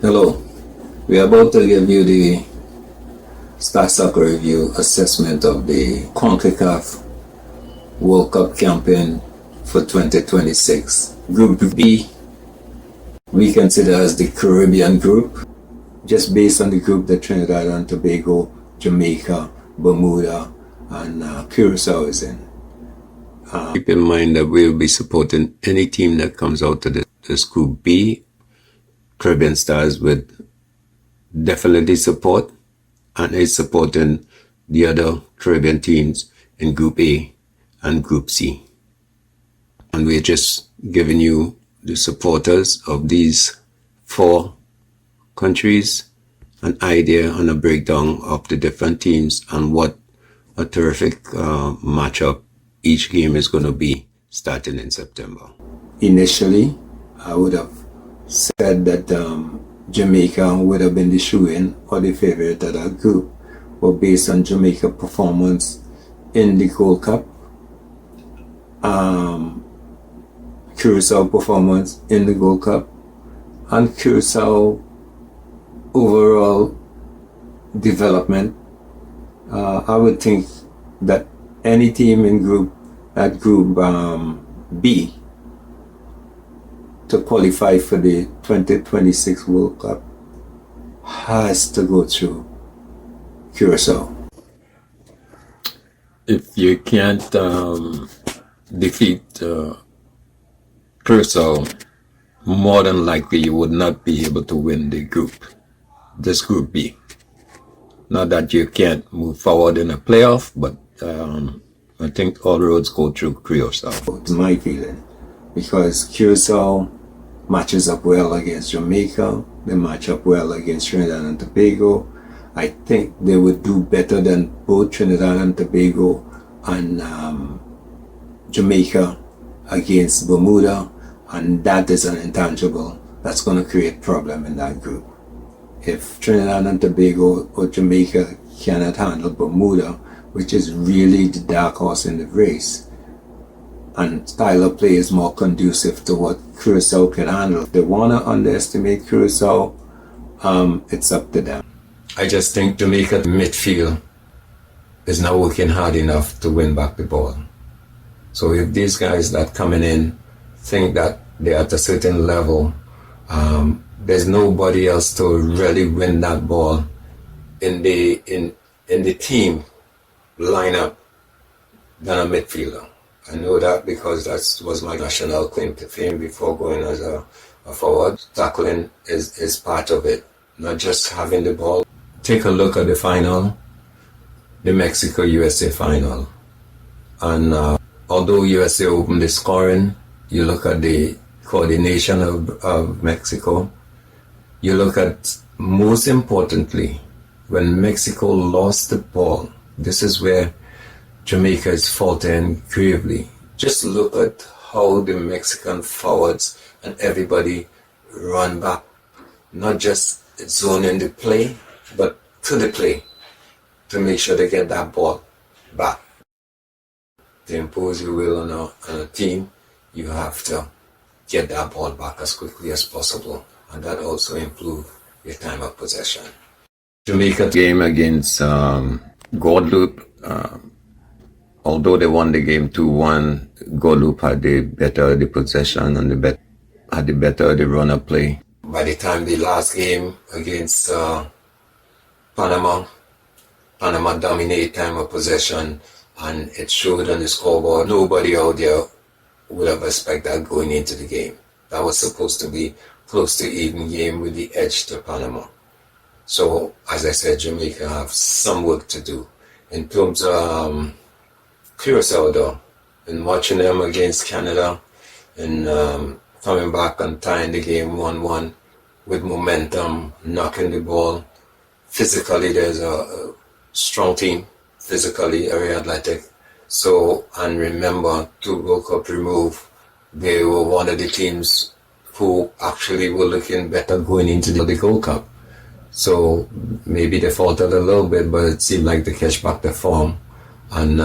Hello, we are about to give you the Star Soccer Review assessment of the CONCACAF World Cup campaign for 2026. Group B, we consider as the Caribbean group, just based on the group that Trinidad and Tobago, Jamaica, Bermuda, and Curaçao is in. Keep in mind that we will be supporting any team that comes out to this Group B. Caribbean Stars with definitely support, and is supporting the other Caribbean teams in Group A and Group C. And we're just giving you the supporters of these four countries an idea and a breakdown of the different teams and what a terrific matchup each game is going to be starting in September. Initially, I would have said that Jamaica would have been the shoe-in or the favorite of that group, but based on Jamaica performance in the Gold Cup, Curaçao performance in the Gold Cup, and Curaçao overall development, I would think that any team in Group B to qualify for the 2026 World Cup has to go through Curaçao. If you can't defeat Curaçao, more than likely you would not be able to win this Group B. Not that you can't move forward in a playoff, but I think all roads go through Curaçao. It's my feeling, because Curaçao matches up well against Jamaica, they match up well against Trinidad and Tobago. I think they would do better than both Trinidad and Tobago and Jamaica against Bermuda, and that is an intangible that's going to create problem in that group. If Trinidad and Tobago or Jamaica cannot handle Bermuda, which is really the dark horse in the race, and style of play is more conducive to what Curaçao can handle. If they want to underestimate Curaçao, it's up to them. I just think Jamaica midfield is not working hard enough to win back the ball. So if these guys that coming in think that they're at a certain level, there's nobody else to really win that ball in the team lineup than a midfielder. I know that because that was my national claim to fame before going as a forward. Tackling is part of it, not just having the ball. Take a look at the final, the Mexico-USA final. And although USA opened the scoring, you look at the coordination of Mexico. You look at, most importantly, when Mexico lost the ball, this is where Jamaica is faltering gravely. Just look at how the Mexican forwards and everybody run back, not just zoning the play, but to the play, to make sure they get that ball back. To impose your will on a team, you have to get that ball back as quickly as possible, and that also improves your time of possession. Jamaica game against Guadeloupe, although they won the game 2-1, Guadeloupe had the possession and had the better the runner play. By the time the last game against Panama dominated time of possession, and it showed on the scoreboard. Nobody out there would have expected that going into the game. That was supposed to be close to even game with the edge to Panama. So, as I said, Jamaica have some work to do. In terms of Curaçao though, and watching them against Canada and coming back and tying the game 1-1 with momentum, knocking the ball. Physically, there's a strong team, physically very athletic. So, and remember, 2 World Cup removed, they were one of the teams who actually were looking better going into the Gold Cup. So maybe they faltered a little bit, but it seemed like they catch back their form. And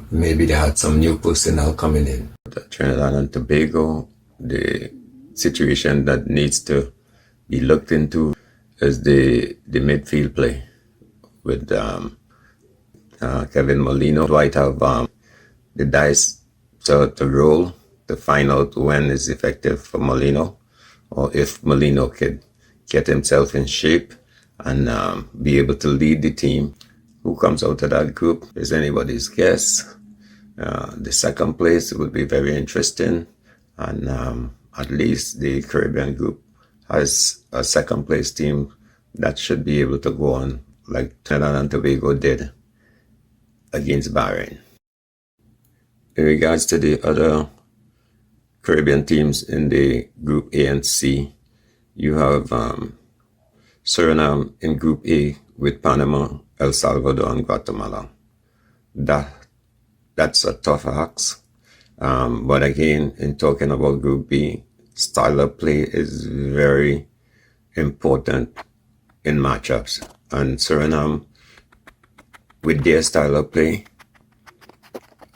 maybe they had some new personnel coming in. Trinidad and Tobago, the situation that needs to be looked into is the midfield play with Kevin Molino. Dwight have the dice to roll to find out when is effective for Molino, or if Molino could get himself in shape and be able to lead the team. Who comes out of that group is anybody's guess. The second place would be very interesting, and at least the Caribbean group has a second place team that should be able to go on like Trinidad and Tobago did against Bahrain. In regards to the other Caribbean teams in the Group A and C, you have Suriname in Group A with Panama, El Salvador, and Guatemala. That's a tough ask. But again, in talking about Group B, style of play is very important in matchups. And Suriname, with their style of play,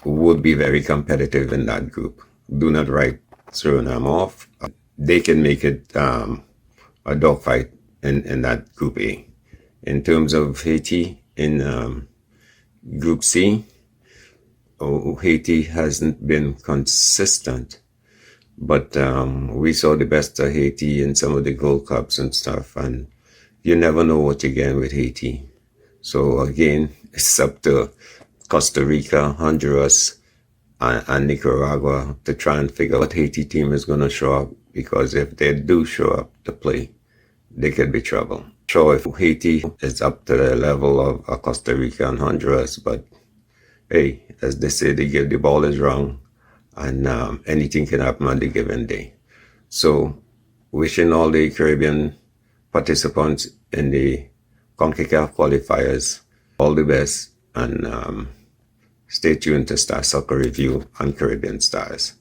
would be very competitive in that group. Do not write Suriname off. They can make it a dogfight in that Group A. In terms of Haiti in Group C, Haiti hasn't been consistent, but we saw the best of Haiti in some of the Gold Cups and stuff, and you never know what you're getting with Haiti. So again, it's up to Costa Rica, Honduras, and Nicaragua to try and figure out what Haiti team is going to show up, because if they do show up to play, they could be trouble. Sure, if Haiti is up to the level of Costa Rica and Honduras, but hey, as they say, the ball is wrong, and anything can happen on the given day. So, wishing all the Caribbean participants in the CONCACAF qualifiers all the best, and stay tuned to Star Soccer Review on Caribbean Stars.